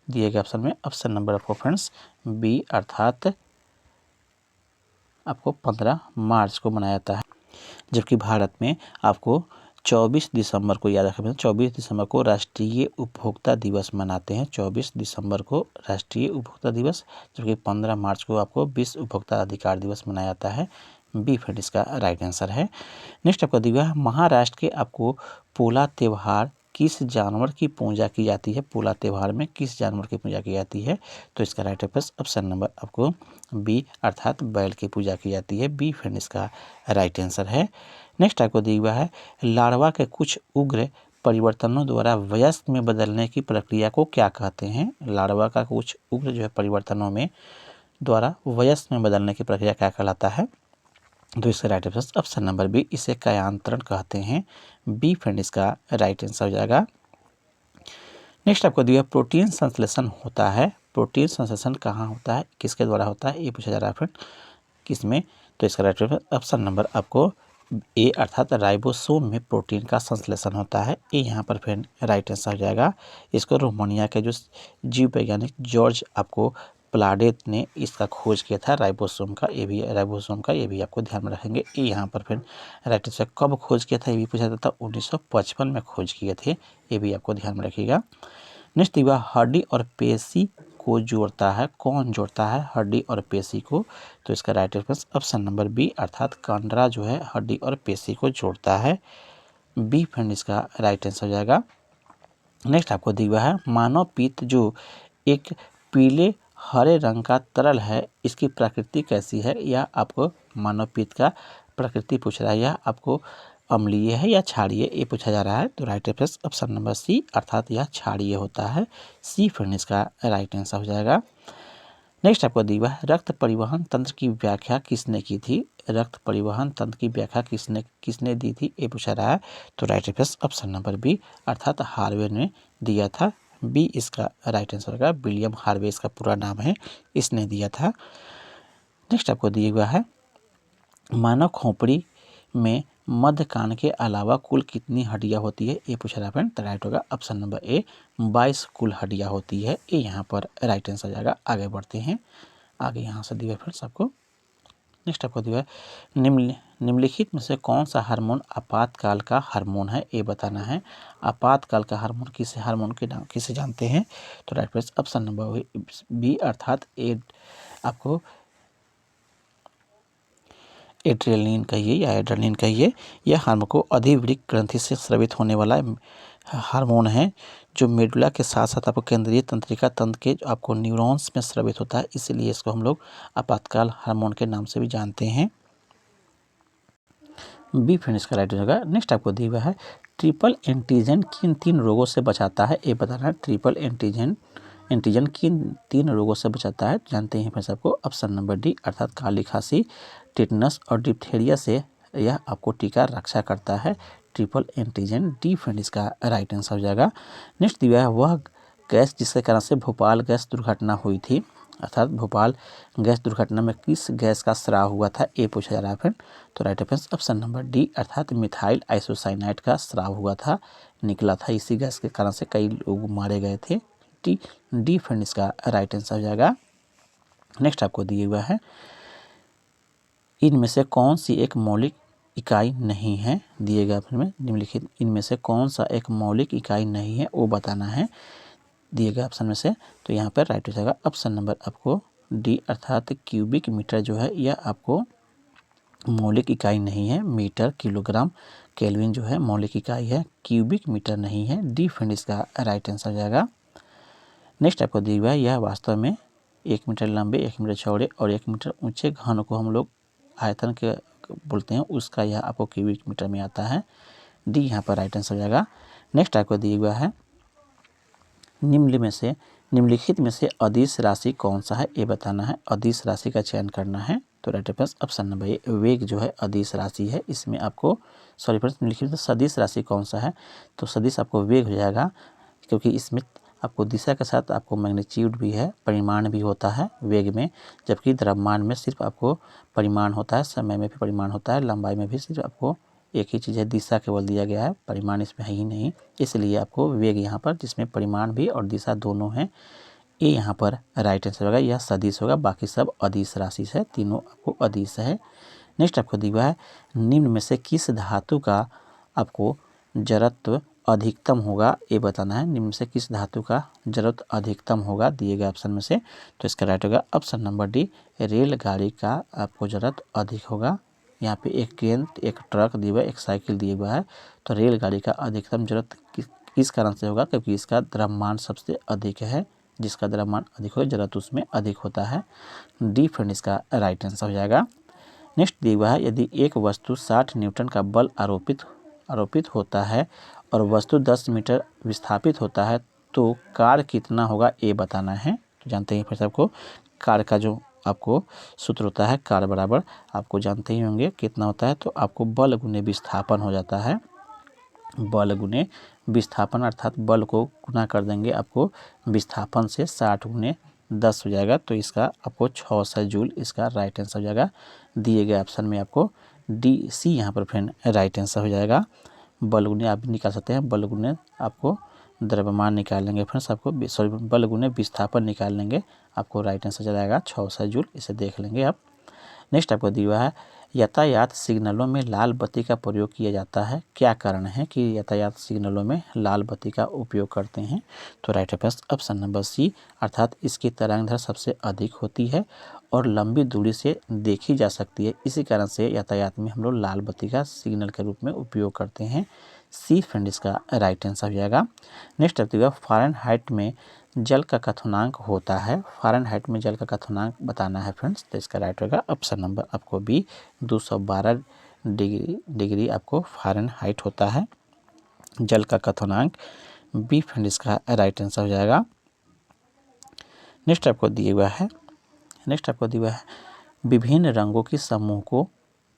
दिए गए ऑप्शन में ऑप्शन नंबर आपको फ्रेंड्स बी अर्थात आपको 15 मार्च को मनाया जाता है। जबकि भारत में आपको 24 दिसंबर को याद रखें, 24 दिसंबर को राष्ट्रीय उपभोक्ता दिवस मनाते हैं। 24 दिसंबर को राष्ट्रीय उपभोक्ता दिवस, जबकि 15 मार्च को आपको विश्व उपभोक्ता अधिकार दिवस मनाया जाता है। बी फ्रेंड इसका राइट आंसर है। नेक्स्ट आपका दिया है महाराष्ट्र के आपको पोला त्योहार किस जानवर की पूजा की जाती है। पोला त्योहार में किस जानवर की पूजा की जाती है। तो इसका राइट ऑप्शन नंबर आपको बी अर्थात बैल की पूजा की जाती है। बी फ्रेंड इसका राइट आंसर है। नेक्स्ट आपको दिया हुआ है लार्वा के कुछ उग्र परिवर्तनों द्वारा वयस्क में बदलने की प्रक्रिया को क्या कहते हैं। लार्वा का कुछ उग्र जो है परिवर्तनों में द्वारा वयस्क में बदलने की प्रक्रिया क्या कहलाता है। तो इसका right answer option number B, इसे कायांतरण कहते हैं। बी फ्रेंड इसका राइट आंसर हो जाएगा। नेक्स्ट आपको दिया प्रोटीन संश्लेषण होता है। प्रोटीन संश्लेषण कहाँ होता है, किसके द्वारा होता है, ये पूछा जा रहा है फ्रेंड, किसमें। तो इसका राइट ऑप्शन नंबर आपको ए अर्थात राइबोसोम में प्रोटीन का संश्लेषण होता है। ये यहाँ पर फ्रेंड राइट आंसर हो जाएगा। इसको रोमानिया के जो जीव वैज्ञानिक जॉर्ज आपको प्लाडेट ने इसका खोज किया था राइबोसोम का, ये भी आपको ध्यान में रखेंगे। ये यहाँ पर फिर राइट आंसर कब खोज किया था ये भी पूछा जाता था, 1955 में खोज किए थे, ये भी आपको ध्यान में रखिएगा। नेक्स्ट दिया हड्डी और पेशी को जोड़ता है, कौन जोड़ता है हड्डी और पेशी को। तो इसका right answer option number B अर्थात कंडरा जो है हड्डी और पेशी को जोड़ता है। बी फ्रेंड इसका राइट आंसर हो जाएगा। नेक्स्ट आपको दिया है मानव पित्त जो एक पीले हरे रंग का तरल है, इसकी प्रकृति कैसी है। या आपको मानव पित्त का प्रकृति पूछ रहा है, या आपको अम्लीय है या क्षारीय, ये पूछा जा रहा है। तो right answer option number C अर्थात यह क्षारीय होता है। सी फ्रेंड इसका राइट आंसर हो जाएगा। नेक्स्ट आपको दिया है रक्त परिवहन तंत्र की व्याख्या किसने की थी। रक्त परिवहन तंत्र की व्याख्या किसने दी थी, ये पूछा रहा है। तो right answer option number B अर्थात हार्वे ने दिया था। बी इसका राइट आंसर होगा। विलियम हार्वे इसका पूरा नाम है, इसने दिया था। नेक्स्ट आपको दिया हुआ है मानव खोपड़ी में मध्य कान के अलावा कुल कितनी हड्डियां होती है, ये पूछा रहा है। तो राइट होगा ऑप्शन नंबर ए 22 कुल हड्डियां होती है, ये यहाँ पर राइट आंसर हो जाएगा। आगे बढ़ते हैं, आगे यहाँ से दिया फ्रेंड्स आपको। नेक्स्ट आपको दिया है निम्नलिखित में से कौन सा हार्मोन आपातकाल का हार्मोन है, ये बताना है। आपातकाल का हार्मोन किसे हार्मोन के नाम किसे जानते हैं। तो right friends option number B अर्थात ए आपको एड्रेनलिन कहिए या एड्रेनलिन कहिए। यह हार्मोन को अधिवृक्क ग्रंथि से स्रावित होने वाला हार्मोन है, जो मेडुला के साथ साथ आपको केंद्रीय तंत्रिका तंत्र के आपको न्यूरॉन्स में स्रावित होता है, इसीलिए इसको हम लोग आपातकाल हार्मोन के नाम से भी जानते हैं। बी फ्रेंड इसका राइट होगा। नेक्स्ट आपको दिया हुआ है ट्रिपल एंटीजन किन 3 रोगों से बचाता है, ये बताना है। ट्रिपल एंटीजन किन 3 रोगों से बचाता है, जानते हैं फ्रेंड्स आपको ऑप्शन नंबर डी अर्थात काली खांसी, टिटनस और डिप्थीरिया से यह आपको टीका रक्षा करता है। ट्रिपल एंटीजन डी फ्रेंड इसका राइट आंसर हो जाएगा। नेक्स्ट दिया है वह गैस जिसके कारण से भोपाल गैस दुर्घटना हुई थी, अर्थात भोपाल गैस दुर्घटना में किस गैस का स्राव हुआ था, ये पूछा जा रहा है फ्रेंड। तो right answer option number D अर्थात मिथाइल आइसोसाइनाइड का स्राव हुआ था, निकला था, इसी गैस के कारण से कई लोग मारे गए थे। डी फ्रेंड इसका राइट आंसर हो जाएगा। नेक्स्ट आपको दिया हुआ है इनमें से कौन सी एक मौलिक इकाई नहीं है, दिए गए में निम्नलिखित इनमें से कौन सा एक मौलिक इकाई नहीं है, वो बताना है दिए गए ऑप्शन में से। तो यहाँ पर राइट हो जाएगा ऑप्शन नंबर आपको डी अर्थात क्यूबिक मीटर जो है यह आपको मौलिक इकाई नहीं है। मीटर किलोग्राम केल्विन जो है मौलिक इकाई है, क्यूबिक मीटर नहीं है। डी फ्रेंड इसका राइट आंसर हो जाएगा। नेक्स्ट आपको दिया हुआ है यह वास्तव में 1 मीटर लंबे, 1 मीटर चौड़े और 1 मीटर ऊंचे घन को हम लोग आयतन के बोलते हैं, उसका यह आपको क्यूबिक मीटर में आता है। डी यहाँ पर राइट आंसर हो जाएगा। नेक्स्ट आपको दिया हुआ है निम्नलिखित में से अदिश राशि कौन सा है ये बताना है। अदिश राशि का चयन करना है। तो राइट फ्रेंड्स ऑप्शन नंबर ए वेग जो है अदिश राशि है। इसमें आपको सॉरी फ्रेंड्स निम्नलिखित में सदिश राशि कौन सा है, तो सदिश आपको वेग हो जाएगा, क्योंकि इसमें आपको दिशा के साथ आपको मैग्नीट्यूड भी है, परिमाण भी होता है वेग में, जबकि द्रव्यमान में सिर्फ आपको परिमाण होता है, समय में भी परिमाण होता है, लंबाई में भी सिर्फ आपको एक ही चीज़ है, दिशा केवल दिया गया है, परिमाण इसमें है ही नहीं। इसलिए आपको वेग यहाँ पर, जिसमें परिमाण भी और दिशा दोनों हैं, ये यहाँ पर राइट आंसर होगा, यह सदिश होगा। बाकी सब अदिश राशि है, तीनों आपको अदिश है। नेक्स्ट आपको दिया है निम्न में से किस धातु का आपको जड़त्व अधिकतम होगा ये बताना है। निम्न से किस धातु का जड़त्व अधिकतम होगा दिए गए ऑप्शन में से, तो इसका राइट होगा ऑप्शन नंबर डी, रेलगाड़ी का आपको जड़त्व अधिक होगा। यहाँ पे एक ट्रेन, एक ट्रक दिया हुआ है, एक साइकिल दिया हुआ है, तो रेलगाड़ी का अधिकतम जड़त्व किस कारण से होगा, क्योंकि इसका द्रव्यमान सबसे अधिक है, जिसका द्रव्यमान अधिक हो जड़त्व उसमें अधिक होता है। डी फ्रेंड इसका राइट आंसर हो जाएगा। नेक्स्ट दिया हुआ है यदि एक वस्तु 60 न्यूटन का बल आरोपित होता है और वस्तु 10 मीटर विस्थापित होता है तो कार्य कितना होगा ये बताना है। तो जानते हैं फिर सबको कार्य का जो आपको सूत्र होता है, कार्य बराबर आपको जानते ही होंगे कितना होता है, तो आपको बल गुने विस्थापन हो जाता है। बल गुने विस्थापन अर्थात बल को गुना कर देंगे आपको विस्थापन से, 60 गुने 10 हो जाएगा, तो इसका आपको 600 जूल इसका राइट आंसर हो जाएगा। दिए गए ऑप्शन में आपको डी सी यहाँ पर फ्रेंड राइट आंसर हो जाएगा। बल गुने आप भी निकाल सकते हैं, बल गुने आपको द्रव्यमान निकाल लेंगे फ्रेंड्स, आपको सॉरी बल गुने विस्थापन निकाल लेंगे, आपको राइट आंसर चलाएगा 600 जूल, इसे देख लेंगे आप। नेक्स्ट आपको दिया है यातायात सिग्नलों में लाल बत्ती का प्रयोग किया जाता है, क्या कारण है कि यातायात सिग्नलों में लाल बत्ती का उपयोग करते हैं, तो राइट है ऑप्शन नंबर सी, अर्थात इसकी तरंगदैर्घ्य सबसे अधिक होती है और लंबी दूरी से देखी जा सकती है, इसी कारण से यातायात में हम लोग लाल बत्ती का सिग्नल के रूप में उपयोग करते हैं। सी फ्रेंड इसका राइट आंसर हो जाएगा। नेक्स्ट आपका फ़ारेनहाइट में जल का क्वथनांक होता है, फ़ारेनहाइट में जल का क्वथनांक बताना है फ्रेंड्स, तो इसका राइट होगा ऑप्शन नंबर आपको बी, 212 डिग्री आपको फ़ारेनहाइट होता है जल का क्वथनांक। बी फ्रेंड इसका राइट आंसर हो जाएगा। नेक्स्ट आपको दिया हुआ है विभिन्न रंगों के समूह को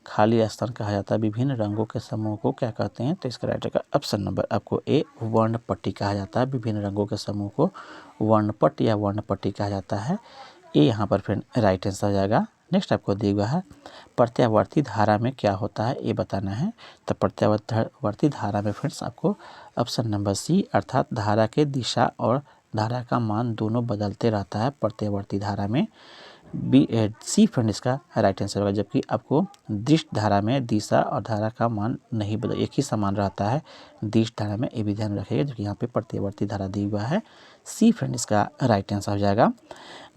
खाली स्थान कहा जाता है, विभिन्न रंगों के समूह को क्या कहते हैं, तो इसका राइट होगा ऑप्शन नंबर आपको ए, वर्णपट्टी कहा जाता है। विभिन्न रंगों के समूह को वर्णपट या वर्णपट्टी कहा जाता है, ये यहाँ पर फिर राइट आंसर हो जाएगा। नेक्स्ट आपको दिया हुआ है प्रत्यावर्ती धारा में क्या होता है ये बताना है, तो प्रत्यावर्ती धारा में फ्रेंड्स आपको ऑप्शन नंबर सी, अर्थात धारा के दिशा और धारा का मान दोनों बदलते रहता है प्रत्यावर्ती धारा में। बी सी फ्रेंड इसका राइट आंसर होगा, जबकि आपको दृष्ट धारा में दिशा और धारा का मान नहीं बदल, एक ही समान रहता है दृष्ट धारा में, ये भी ध्यान रखिएगा, जो कि यहाँ पे प्रत्यावर्ती धारा दी हुआ है। सी फ्रेंड इसका राइट आंसर हो जाएगा।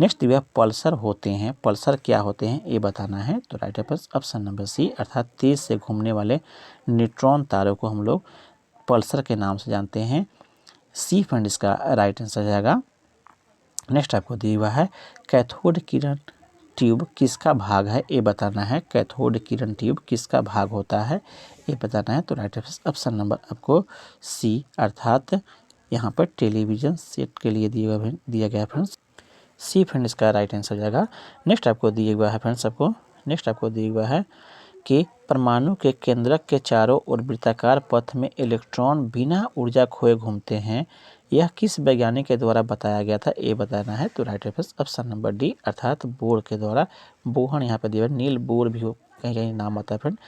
नेक्स्ट दिया पल्सर होते हैं, पल्सर क्या होते हैं ये बताना है, तो राइट ऑप्शन नंबर सी, अर्थात तेज से घूमने वाले न्यूट्रॉन तारों को हम लोग पल्सर के नाम से जानते हैं। सी फ्रेंड इसका राइट आंसर हो जाएगा। नेक्स्ट आपको दिया हुआ है कैथोड किरण ट्यूब किसका भाग है ये बताना है, कैथोड किरण ट्यूब किसका भाग होता है ये बताना है, तो राइट ऑप्शन नंबर आपको सी, अर्थात यहाँ पर टेलीविज़न सेट के लिए दिया गया फ्रेंड्स। सी फ्रेंड इसका राइट आंसर हो जाएगा। नेक्स्ट आपको दिया हुआ है फ्रेंड्स, नेक्स्ट आपको दिया हुआ है कि परमाणु के केंद्रक के चारों ओर वृत्ताकार पथ में इलेक्ट्रॉन बिना ऊर्जा खोए घूमते हैं, यह किस वैज्ञानिक के द्वारा बताया गया था ये बताना है, तो राइट ऑप्शन नंबर डी, अर्थात बोर के द्वारा। बोहर यहाँ पर दिया है, नील बोर भी कहीं कहीं नाम आता है फ्रेंड,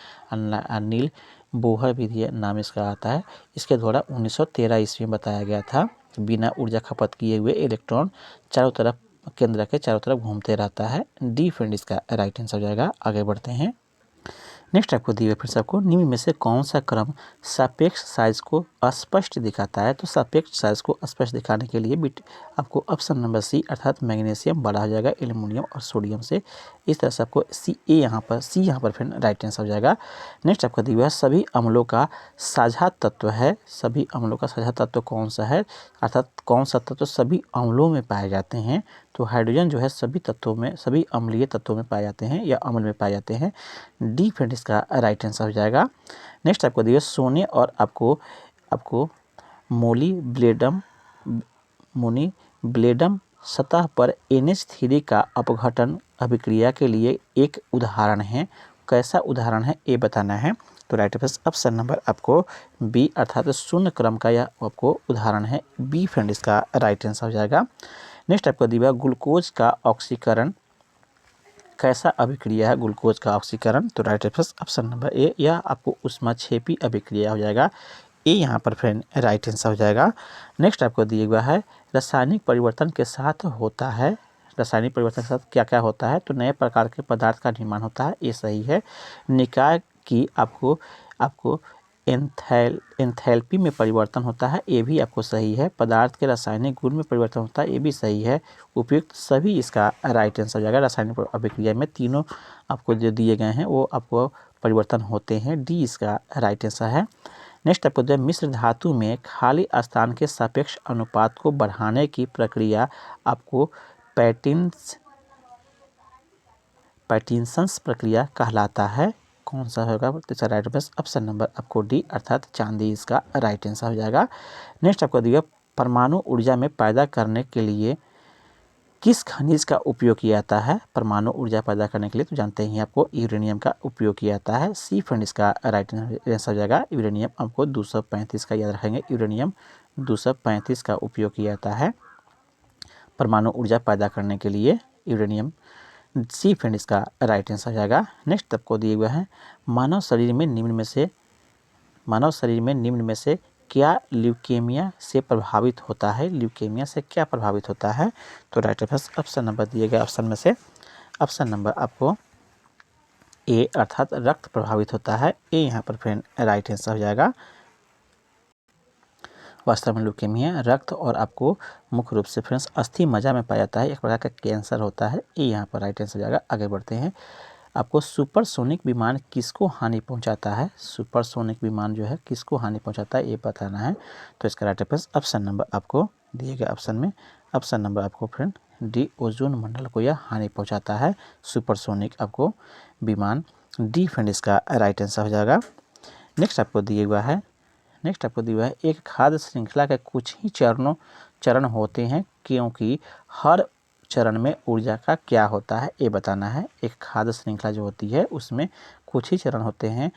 नील बोहर भी दिया नाम इसका आता है, इसके द्वारा 1913 ईस्वी में बताया गया था। बिना ऊर्जा खपत किए हुए इलेक्ट्रॉन चारों तरफ केंद्र के चारों तरफ घूमते रहता है। डी फ्रेंड इसका राइट आंसर हो जाएगा। आगे बढ़ते हैं। नेक्स्ट आपको दिए फिर से आपको निम्न में से कौन सा क्रम सापेक्ष साइज को स्पष्ट दिखाता है, तो सापेक्ष साइज को स्पष्ट दिखाने के लिए आपको ऑप्शन नंबर सी, अर्थात मैग्नीशियम बड़ा हो जाएगा एल्युमिनियम और सोडियम से, इस तरह से आपको सी यहाँ पर फिर राइट आंसर हो जाएगा। नेक्स्ट आपका दिया है सभी अम्लों का साझा तत्व है, सभी अम्लों का साझा तत्व कौन सा है, अर्थात कौन सा तत्व सभी अम्लों में पाए जाते हैं, तो हाइड्रोजन जो है सभी तत्वों में, सभी अम्लीय तत्वों में पाए जाते हैं या अम्ल में पाए जाते हैं। डी फ्रेंड इसका राइट आंसर हो जाएगा। नेक्स्ट आपको दिया सोने और आपको मोलिब्डेनम मुनि ब्लेडम सतह पर NH3 का अपघटन अभिक्रिया के लिए एक उदाहरण है। कैसा उदाहरण है ये बताना है। तो राइट ऑप्शन नंबर आपको बी अर्थात शून्य क्रम का यह आपको उदाहरण है। बी फ्रेंड इसका राइट आंसर हो जाएगा। नेक्स्ट आपको दिया ग्लूकोज का ऑक्सीकरण कैसा अभिक्रिया है। ग्लूकोज का ऑक्सीकरण तो राइट ऑप्शन नंबर ए, यह आपको ऊष्माक्षेपी अभिक्रिया हो जाएगा। ए यहाँ पर फ्रेंड राइट आंसर हो जाएगा। नेक्स्ट आपको दिया हुआ है रासायनिक परिवर्तन के साथ होता है। रासायनिक परिवर्तन के साथ क्या क्या होता है, तो नए प्रकार के पदार्थ का निर्माण होता है, ये सही है। निकाय की आपको एंथैल्पी में परिवर्तन होता है, ये भी आपको सही है। पदार्थ के रासायनिक गुण में परिवर्तन होता है, ये भी सही है। उपयुक्त सभी इसका राइट आंसर हो जाएगा। रासायनिक अभिक्रिया में तीनों आपको जो दिए गए हैं वो आपको परिवर्तन होते हैं। डी इसका राइट आंसर है। नेक्स्ट आपको जो मिश्र धातु में खाली स्थान के सापेक्ष अनुपात को बढ़ाने की प्रक्रिया आपको पैटिंसंस प्रक्रिया कहलाता है। कौन सा होगा, तो इसका राइट ऑप्शन नंबर आपको डी अर्थात चांदी इसका राइट आंसर हो जाएगा। नेक्स्ट आपको दिया परमाणु ऊर्जा में पैदा करने के लिए किस खनिज का उपयोग किया जाता है। परमाणु ऊर्जा पैदा करने के लिए तो जानते ही आपको यूरेनियम का उपयोग किया जाता है। सी फ्रेंड इसका राइट आंसर हो जाएगा। यूरेनियम आपको 235 का याद रखेंगे। यूरेनियम 235 का उपयोग किया जाता है परमाणु ऊर्जा पैदा करने के लिए। यूरेनियम सी फ्रेंड इसका राइट आंसर हो जाएगा। नेक्स्ट आपको दिए हुए हैं मानव शरीर में निम्न में से क्या ल्यूकेमिया से प्रभावित होता है। ल्यूकेमिया से क्या प्रभावित होता है, तो राइट ऑप्शन नंबर दिए गए ऑप्शन में से ऑप्शन नंबर आपको ए अर्थात रक्त प्रभावित होता है। ए यहाँ पर फ्रेंड राइट आंसर हो जाएगा। वास्तव में ल्यूकेमिया रक्त और आपको मुख्य रूप से फ्रेंड्स अस्थि मज्जा में पाया जाता है, एक प्रकार का कैंसर होता है। ए यहाँ पर राइट आंसर हो जाएगा। आगे बढ़ते हैं। आपको सुपरसोनिक विमान किसको हानि पहुंचाता है। सुपरसोनिक विमान जो है किसको हानि पहुंचाता है ये बताना है। तो इसका राइट ऑप्शन नंबर आपको दिए गए ऑप्शन में ऑप्शन नंबर आपको फ्रेंड डी ओजोन मंडल को यह हानि पहुंचाता है सुपरसोनिक आपको विमान। डी फ्रेंड इसका राइट आंसर हो जाएगा। नेक्स्ट आपको दिया हुआ है एक खाद्य श्रृंखला के कुछ ही चरण होते हैं, क्योंकि हर चरण में ऊर्जा का क्या होता है ये बताना है। एक खाद्य श्रृंखला जो होती है उसमें कुछ ही चरण होते हैं,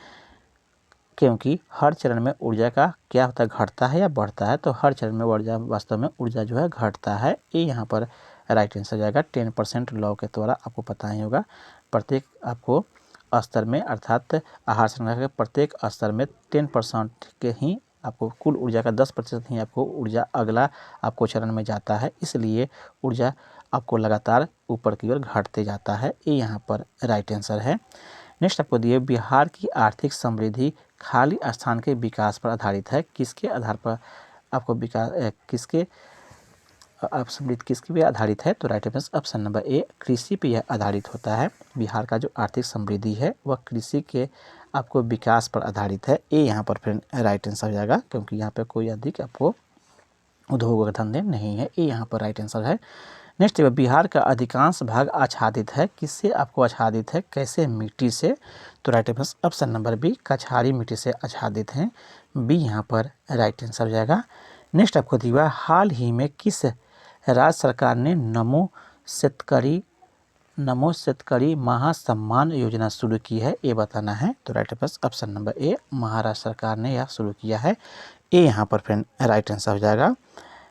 क्योंकि हर चरण में ऊर्जा का क्या होता है, घटता है या बढ़ता है। तो हर चरण में ऊर्जा वास्तव में ऊर्जा जो है घटता है। ये यहाँ पर राइट आंसर जाएगा। 10% लॉ के द्वारा आपको पता ही होगा। प्रत्येक आपको स्तर में अर्थात आहार श्रृंखला के प्रत्येक स्तर में 10% के ही आपको कुल ऊर्जा का 10% ही आपको ऊर्जा अगला आपको चरण में जाता है, इसलिए ऊर्जा आपको लगातार ऊपर की ओर घटते जाता है। ये यहाँ पर राइट आंसर है। नेक्स्ट आपको दिए बिहार की आर्थिक समृद्धि खाली स्थान के विकास पर आधारित है। किसके आधार पर आपको विकास समृद्धि किसके पे आधारित है, तो राइट ऑप्शन नंबर ए कृषि पे यह आधारित होता है। बिहार का जो आर्थिक समृद्धि है वह कृषि के आपको विकास पर आधारित है। ए यहाँ पर फिर राइट आंसर हो जाएगा, क्योंकि यहाँ पे कोई अधिक आपको उद्योग धंधे नहीं है। ए यहाँ पर राइट आंसर है। नेक्स्ट बिहार का अधिकांश भाग आच्छादित है। किससे आपको आच्छादित है, कैसे, मिट्टी से। तो right option number B Kachari मिट्टी से आच्छादित हैं। बी यहाँ पर राइट आंसर हो जाएगा। नेक्स्ट आपको दिया हाल ही में किस राज्य सरकार ने नमो शेतकरी महासम्मान योजना शुरू की है, ये बताना है। तो राइट ऑप्शन नंबर ए महाराष्ट्र सरकार ने यह शुरू किया है। ए यहाँ पर फ्रेंड राइट आंसर हो जाएगा।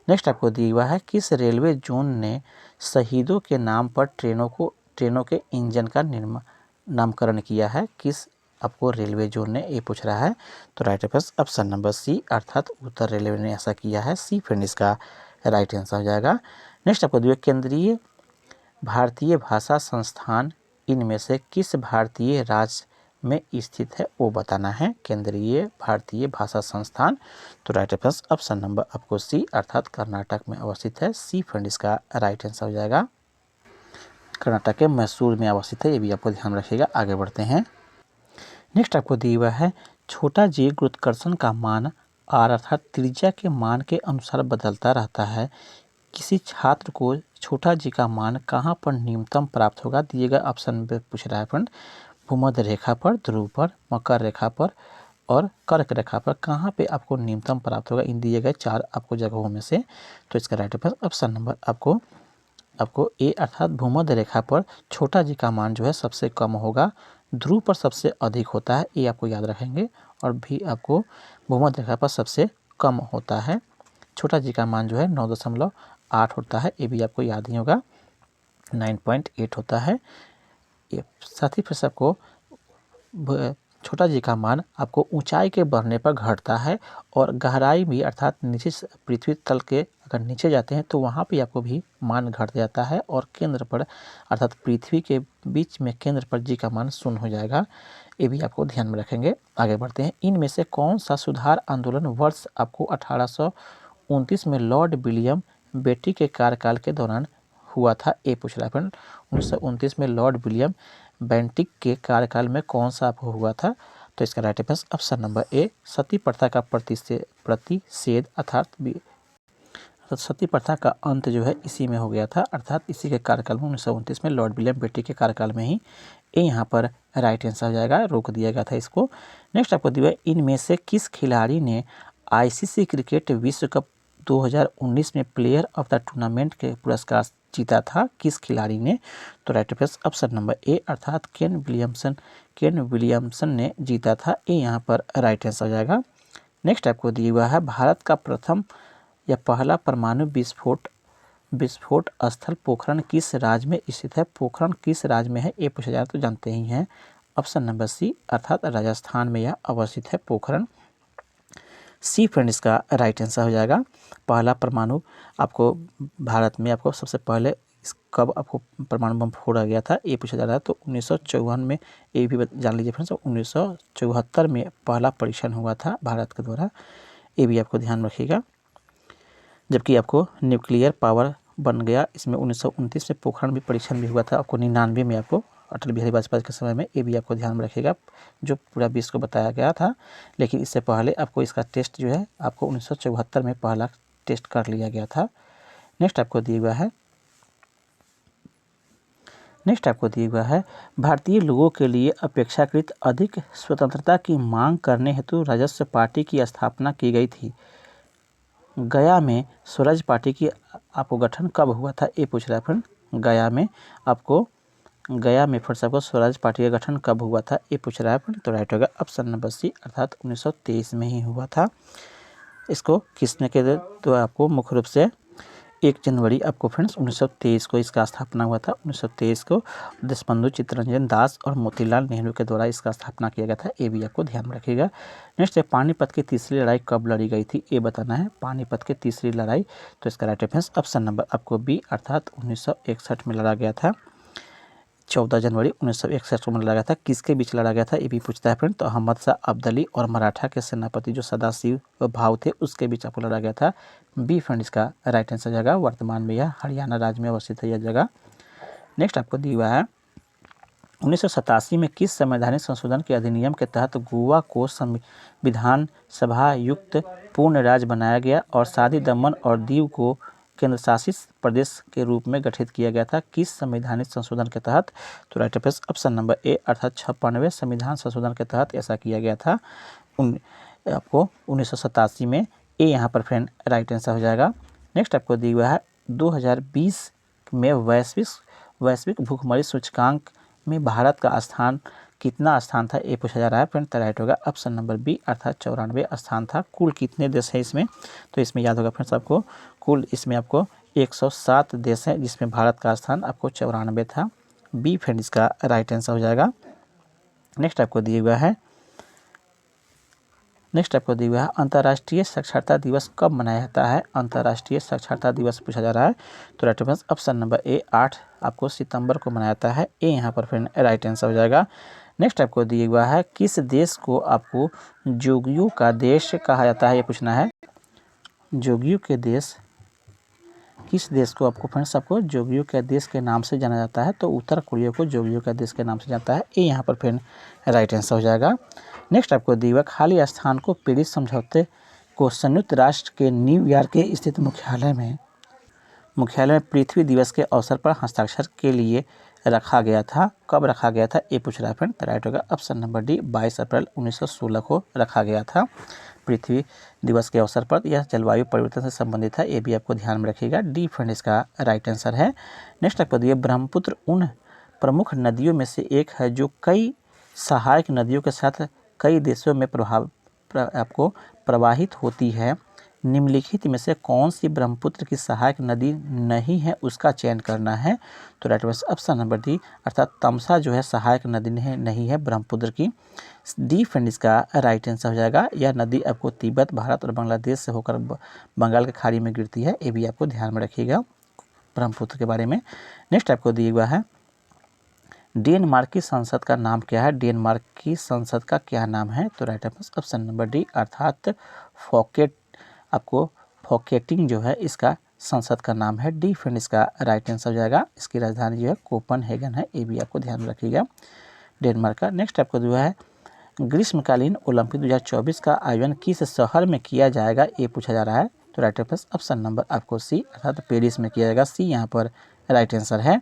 नेक्स्ट आपको दिया हुआ है किस रेलवे जोन ने शहीदों के नाम पर ट्रेनों के इंजन का नामकरण किया है। किस आपको रेलवे जोन ने ये पूछ रहा है, तो राइट ऑप्शन नंबर सी अर्थात उत्तर रेलवे ने ऐसा किया है। सी फ्रेंड इसका राइट आंसर हो जाएगा। नेक्स्ट आपको दिया केंद्रीय भारतीय भाषा संस्थान इनमें से किस भारतीय राज्य में स्थित है वो बताना है। केंद्रीय भारतीय भाषा संस्थान, तो राइट ऑप्शन नंबर आपको सी अर्थात कर्नाटक में अवस्थित है। सी फ्रेंड इसका राइट आंसर हो जाएगा। कर्नाटक के मैसूर में अवस्थित है, ये भी आपको ध्यान रखिएगा। आगे बढ़ते हैं। नेक्स्ट आपको दिया हुआ है छोटा जी गुरुत्वाकर्षण का मान आर अर्थात त्रिज्या के मान के अनुसार बदलता रहता है। किसी छात्र को छोटा जी का मान कहाँ पर न्यूनतम प्राप्त होगा, दिए गए ऑप्शन में पूछ रहा है फ्रेंड। भूमध्य रेखा पर, ध्रुव पर, मकर रेखा पर और कर्क रेखा पर कहाँ पे आपको न्यूनतम प्राप्त होगा इन दिए गए 4 आपको जगहों में से। तो इसका राइट आंसर ऑप्शन नंबर आपको ए अर्थात भूमध्य रेखा पर छोटा जी का मान जो है सबसे कम होगा, ध्रुव पर सबसे अधिक होता है, ये आपको याद रखेंगे। और भी आपको भूमध्य रेखा पर सबसे कम होता है, छोटा जी का मान जो है 9.8 होता है, ये भी आपको याद ही होगा 9.8 होता है। ये साथ ही फिर सबको छोटा जी का मान आपको ऊंचाई के बढ़ने पर घटता है और गहराई भी अर्थात नीचे पृथ्वी तल के अगर नीचे जाते हैं तो वहाँ पे आपको भी मान घट जाता है और केंद्र पर अर्थात पृथ्वी के बीच में केंद्र पर जी का मान 0 हो जाएगा, ये भी आपको ध्यान में रखेंगे। आगे बढ़ते हैं, इनमें से कौन सा सुधार आंदोलन वर्ष आपको 1829 में लॉर्ड विलियम बेटी के कार्यकाल के दौरान हुआ था, ये पूछ रहा है फ्रेंड। 1929 में लॉर्ड विलियम बेंटिक के कार्यकाल में कौन सा आपको हुआ था? तो इसका right answer option number A sati प्रथा का प्रतिषेध अर्थात सती प्रथा का अंत जो है इसी में हो गया था, अर्थात इसी के कार्यकाल में 1929 में लॉर्ड विलियम बेटी के कार्यकाल में ही ये यहाँ पर राइट आंसर हो जाएगा, रोक दिया गया था इसको। नेक्स्ट आपको दिया, इनमें से किस खिलाड़ी ने आईसीसी क्रिकेट विश्व कप 2019 में प्लेयर ऑफ द टूर्नामेंट के पुरस्कार जीता था, किस खिलाड़ी ने? तो राइट आंसर ऑप्शन नंबर ए अर्थात केन विलियमसन ने जीता था, ये यहाँ पर राइट आंसर हो जाएगा। नेक्स्ट आपको दिया हुआ है, भारत का प्रथम या पहला परमाणु विस्फोट स्थल पोखरण किस राज्य में स्थित है? पोखरण किस राज्य में है ये पूछा जाए तो जानते ही हैं, ऑप्शन नंबर सी अर्थात राजस्थान में यह अवस्थित है पोखरण। सी फ्रेंड इसका राइट आंसर हो जाएगा। पहला परमाणु आपको भारत में आपको सबसे पहले कब आपको परमाणु बम फोड़ा गया था ये पूछा जा रहा है, तो 1954 में, ये भी जान लीजिए फ्रेंड्स, 1974 में पहला परीक्षण हुआ था भारत के द्वारा, ये भी आपको ध्यान रखिएगा। जबकि आपको न्यूक्लियर पावर बन गया इसमें 1929 में पोखरण भी परीक्षण भी हुआ था, आपको 99 में आपको अटल बिहारी वाजपेयी के समय में, ये भी आपको ध्यान में रखिएगा, जो पूरा विश्व को बताया गया था। लेकिन इससे पहले आपको इसका टेस्ट जो है आपको 1974 में पहला टेस्ट कर लिया गया था। नेक्स्ट आपको दिया हुआ है भारतीय लोगों के लिए अपेक्षाकृत अधिक स्वतंत्रता की मांग करने हेतु राजस्व पार्टी की स्थापना की गई थी। गया में स्वराज पार्टी की आपको गठन कब हुआ था ये पूछ रहा है फ्रेंड। गया में फिर से आपको स्वराज पार्टी का गठन कब हुआ था ये पूछ रहा है फ्रेंड। तो राइट होगा ऑप्शन नंबर सी अर्थात 1923 में ही हुआ था। इसको किसने के तो आपको मुख्य रूप से 1 जनवरी आपको फ्रेंड्स 1923 को इसका स्थापना हुआ था। 1923 को देशबंधु चित्तरंजन दास और मोतीलाल नेहरू के द्वारा इसका स्थापना किया गया था, ये भी आपको ध्यान में रखिएगा। नेक्स्ट है, पानीपत की तीसरी लड़ाई कब लड़ी गई थी ये बताना है। पानीपत की तीसरी लड़ाई, तो इसका राइट आंसर ऑप्शन नंबर आपको बी अर्थात 1961 में लड़ा गया था। 14 जनवरी 1961 में लड़ा गया था। किसके बीच लड़ा गया था ये भी पूछता है फ्रेंड। तो अहमद शाह अब्दाली और मराठा के सेनापति जो सदाशिव भाव थे उसके बीच आपको लड़ा गया था। बी फ्रेंड इसका राइट आंसर जगह। वर्तमान में यह हरियाणा राज्य में अवस्थित है यह जगह। नेक्स्ट आपको दिया हुआ है 1987 में किस संवैधानिक संशोधन के अधिनियम के तहत गोवा को संविधान सभा युक्त पूर्ण राज्य बनाया गया और शादी दमन और दीव को केंद्र शासित प्रदेश के रूप में गठित किया गया था? किस संवैधानिक संशोधन के तहत? तो राइट आंसर ऑप्शन नंबर ए अर्थात 56वें संविधान संशोधन के तहत ऐसा किया गया था आपको 1987 में। ए यहाँ पर फ्रेंड राइट आंसर हो जाएगा। नेक्स्ट आपको दिया हुआ है 2020 में वैश्विक भूखमरी सूचकांक में भारत का स्थान कितना स्थान था ये पूछा जा रहा है फ्रेंड। तो राइट होगा ऑप्शन नंबर बी अर्थात 94 स्थान था। कुल कितने देश हैं इसमें? तो इसमें याद होगा फ्रेंड्स आपको, कुल इसमें आपको 107 देश हैं जिसमें भारत का स्थान आपको 94 था। बी फ्रेंड इसका राइट आंसर हो जाएगा। नेक्स्ट आपको दिया हुआ है अंतर्राष्ट्रीय साक्षरता दिवस कब मनाया जाता है? अंतर्राष्ट्रीय साक्षरता दिवस पूछा जा रहा है। तो राइट आंसर ऑप्शन नंबर ए 8 आपको सितंबर को मनाया जाता है। ए यहाँ पर फ्रेंड राइट आंसर हो जाएगा। नेक्स्ट आपको दिया हुआ है किस देश को आपको जोगियों का देश कहा जाता है ये पूछना है। जोगियों के देश, किस देश को आपको फ्रेंड्स आपको जोगियों के देश के नाम से जाना जाता है? तो उत्तर कोरिया को जोगियों का देश के नाम से जानता है। ये यहाँ पर फ्रेंड राइट आंसर हो जाएगा। नेक्स्ट आपको दिया खाली स्थान को पेरिस समझौते को संयुक्त राष्ट्र के न्यूयॉर्क के स्थित मुख्यालय में पृथ्वी दिवस के अवसर पर हस्ताक्षर के लिए रखा गया था? कब रखा गया था ये पूछ रहा है फ्रेंड। तो राइट होगा ऑप्शन नंबर डी 22 अप्रैल 1916 को रखा गया था पृथ्वी दिवस के अवसर पर। यह जलवायु परिवर्तन से संबंधित है, ये भी आपको ध्यान में रखिएगा। डी फ्रेंड इसका राइट आंसर है। नेक्स्ट आपको दिए ब्रह्मपुत्र उन प्रमुख नदियों में से एक है जो कई सहायक नदियों के साथ कई देशों में आपको प्रवाहित होती है। निम्नलिखित में से कौन सी ब्रह्मपुत्र की सहायक नदी नहीं है, उसका चयन करना है। तो राइट ऑप्शन नंबर डी अर्थात तमसा जो है सहायक नदी नहीं है ब्रह्मपुत्र की। डी फ्रेंड इसका राइट आंसर हो जाएगा। यह नदी आपको तिब्बत, भारत और बांग्लादेश से होकर बंगाल की खाड़ी में गिरती है, ये भी आपको ध्यान में रखिएगा ब्रह्मपुत्र के बारे में। नेक्स्ट आपको दिया हुआ है डेनमार्क की संसद का नाम क्या है? डेनमार्क की संसद का क्या नाम है? तो राइट ऑप्शन नंबर डी अर्थात फोकेटिंग जो है इसका संसद का नाम है। डी फ्रेंड इसका राइट आंसर हो जाएगा। इसकी राजधानी जो है कोपनहेगन है, ये भी आपको ध्यान में रखिएगा डेनमार्क का। नेक्स्ट आपको जो है ग्रीष्मकालीन ओलंपिक 2024 का आयोजन किस शहर में किया जाएगा, ये पूछा जा रहा है। तो राइट ऑप्शन नंबर आपको सी अर्थात पेरिस में किया जाएगा। सी यहाँ पर राइट आंसर है।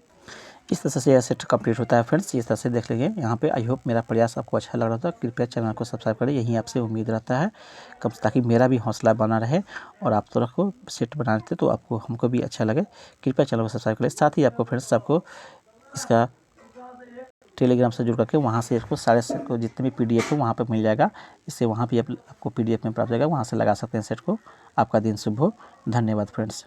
इस तरह से यह सेट कंप्लीट होता है फ्रेंड्स। इस तरह से देख लीजिए यहाँ पे। आई होप मेरा प्रयास आपको अच्छा लग रहा था। कृपया चैनल को सब्सक्राइब करें, यही आपसे उम्मीद रहता है कम, ताकि मेरा भी हौसला बना रहे और आप तो को सेट बनाते थे तो आपको हमको भी अच्छा लगे। कृपया चैनल को सब्सक्राइब करें। साथ ही आपको फ्रेंड्स आपको इसका टेलीग्राम से जुड़ करके वहाँ से इसको सारे सेट को जितने भी PDF है वहाँ पर मिल जाएगा। इससे वहाँ भी आपको PDF में प्राप्त हो जाएगा, वहाँ से लगा सकते हैं सेट को। आपका दिन शुभ हो। धन्यवाद फ्रेंड्स।